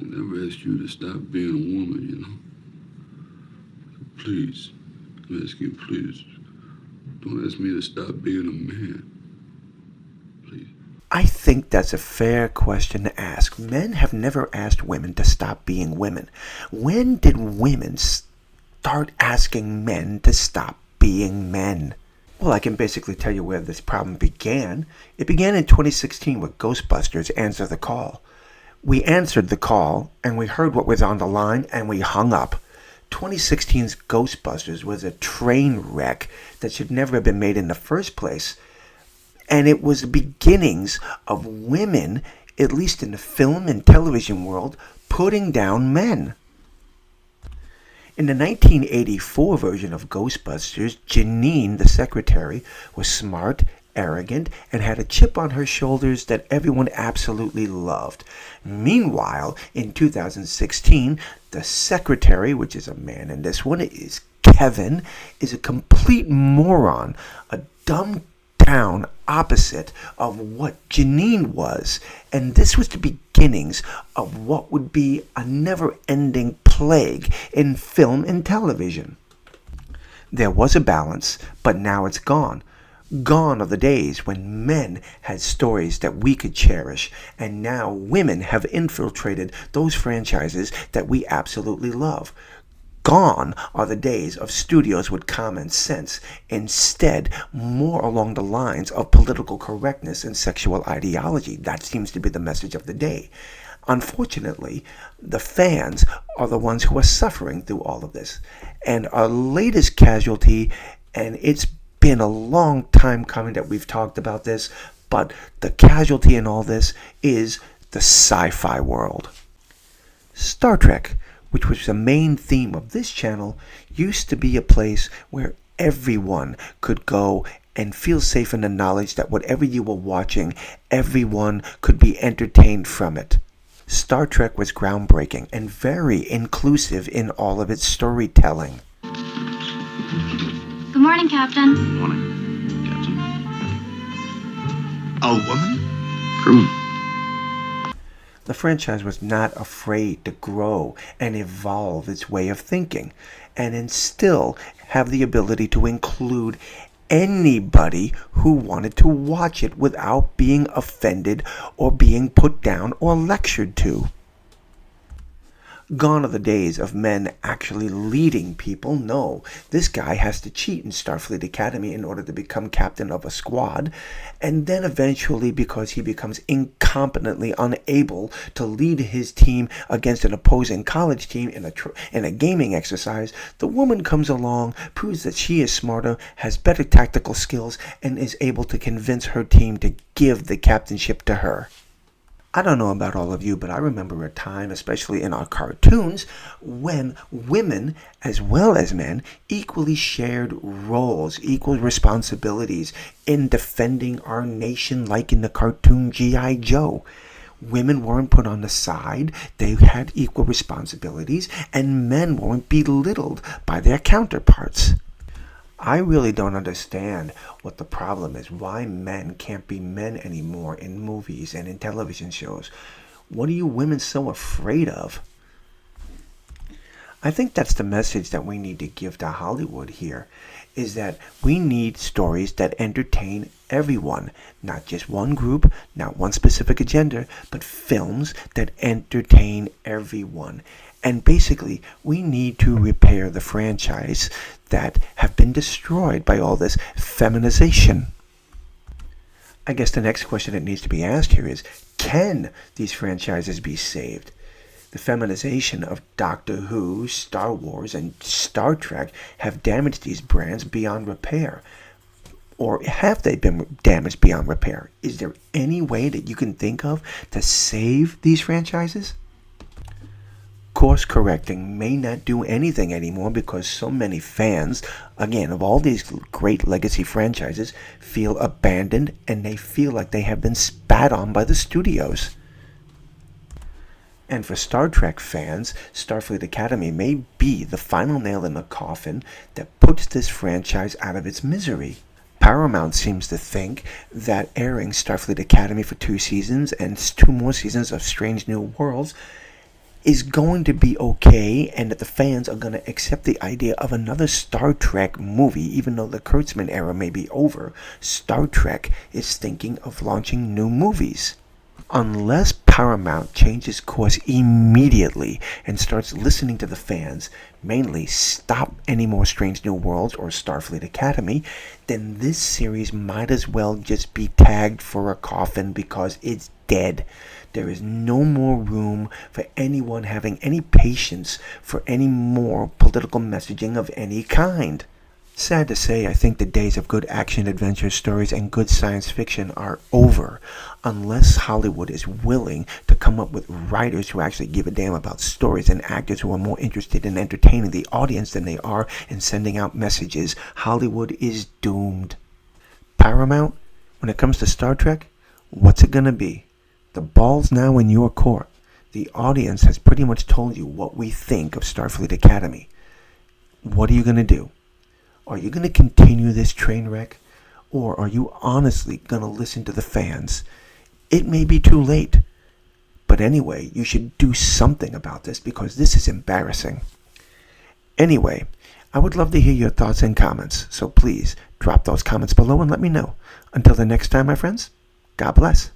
I never asked you to stop being a woman, you know. Please, I'm asking you, please, don't ask me to stop being a man. Please. I think that's a fair question to ask. Men have never asked women to stop being women. When did women start asking men to stop being men? Well, I can basically tell you where this problem began. It began in 2016 with Ghostbusters Answer the Call. We answered the call, and we heard what was on the line, and we hung up. 2016's Ghostbusters was a train wreck that should never have been made in the first place. And it was the beginnings of women, at least in the film and television world, putting down men. In the 1984 version of Ghostbusters, Janine, the secretary, was smart, arrogant, and had a chip on her shoulders that everyone absolutely loved. Meanwhile, in 2016, the secretary, which is a man in this one, is Kevin, is a complete moron, a dumb down opposite of what Janine was. And this was the beginnings of what would be a never-ending plague in film and television. There was a balance, but now it's gone. Gone are the days when men had stories that we could cherish, and now women have infiltrated those franchises that we absolutely love. Gone are the days of studios with common sense. Instead, more along the lines of political correctness and sexual ideology. That seems to be the message of the day. Unfortunately, the fans are the ones who are suffering through all of this. And our latest casualty, and it's been a long time coming that we've talked about this, but the casualty in all this is the sci-fi world. Star Trek, which was the main theme of this channel, used to be a place where everyone could go and feel safe in the knowledge that whatever you were watching, everyone could be entertained from it. Star Trek was groundbreaking and very inclusive in all of its storytelling. Good morning, Captain. Good morning, Captain. A woman? True. The franchise was not afraid to grow and evolve its way of thinking, and still have the ability to include anybody who wanted to watch it without being offended or being put down or lectured to. Gone are the days of men actually leading people. No, this guy has to cheat in Starfleet Academy in order to become captain of a squad, and then eventually, because he becomes incompetently unable to lead his team against an opposing college team in a gaming exercise, the woman comes along, proves that she is smarter, has better tactical skills, and is able to convince her team to give the captainship to her. I don't know about all of you, but I remember a time, especially in our cartoons, when women, as well as men, equally shared roles, equal responsibilities in defending our nation, like in the cartoon G.I. Joe. Women weren't put on the side, they had equal responsibilities, and men weren't belittled by their counterparts. I really don't understand what the problem is, why men can't be men anymore in movies and in television shows. What are you women so afraid of? I think that's the message that we need to give to Hollywood here, is that we need stories that entertain everyone, not just one group, not one specific agenda, but films that entertain everyone. And basically, we need to repair the franchise that have been destroyed by all this feminization. I guess the next question that needs to be asked here is, can these franchises be saved? The feminization of Doctor Who, Star Wars, and Star Trek have damaged these brands beyond repair. Or have they been damaged beyond repair? Is there any way that you can think of to save these franchises? Course correcting may not do anything anymore because so many fans, again, of all these great legacy franchises, feel abandoned and they feel like they have been spat on by the studios. And for Star Trek fans, Starfleet Academy may be the final nail in the coffin that puts this franchise out of its misery. Paramount seems to think that airing Starfleet Academy for 2 seasons and 2 more seasons of Strange New Worlds is going to be okay, and that the fans are going to accept the idea of another Star Trek movie. Even though the Kurtzman era may be over, Star Trek is thinking of launching new movies. Unless Paramount changes course immediately and starts listening to the fans, mainly stop any more Strange New Worlds or Starfleet Academy, then this series might as well just be tagged for a coffin because it's dead. There is no more room for anyone having any patience for any more political messaging of any kind. Sad to say, I think the days of good action-adventure stories and good science fiction are over, unless Hollywood is willing to come up with writers who actually give a damn about stories and actors who are more interested in entertaining the audience than they are in sending out messages. Hollywood is doomed. Paramount, when it comes to Star Trek, what's it gonna be? The ball's now in your court. The audience has pretty much told you what we think of Starfleet Academy. What are you gonna do? Are you going to continue this train wreck? Or are you honestly going to listen to the fans? It may be too late. But anyway, you should do something about this because this is embarrassing. Anyway, I would love to hear your thoughts and comments. So please drop those comments below and let me know. Until the next time, my friends, God bless.